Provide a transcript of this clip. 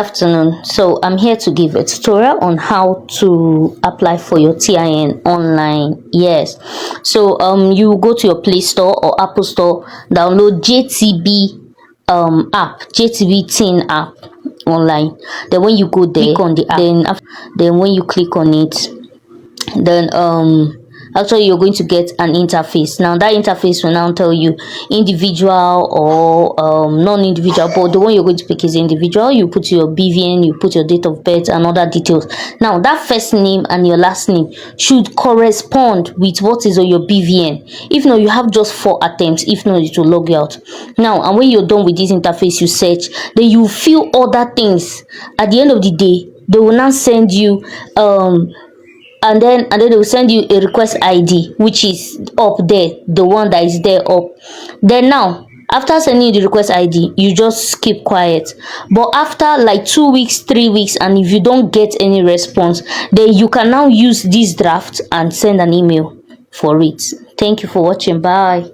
Afternoon. So I'm here to give a tutorial on how to apply for your TIN online. Yes, so you go to your Play Store or Apple Store, download JTB app, JTB TIN app online. Then when you go there, click on the app. Then when you click on it, then actually you're going to get an interface. Now that interface will now tell you individual or non-individual, but the one you're going to pick is individual. You put your BVN, you put your date of birth and other details. Now that first name and your last name should correspond with what is on your BVN. If not, you have just 4 attempts. If not, it will log you out. Now, and when you're done with this interface, you search, then you fill other things. At the end of the day, they will now send you and then they will send you a request ID, which is up there, the one that is there up. Then now, after sending you the request ID, you just keep quiet. But after like 2 weeks, 3 weeks, and if you don't get any response, then you can now use this draft and send an email for it. Thank you for watching. Bye.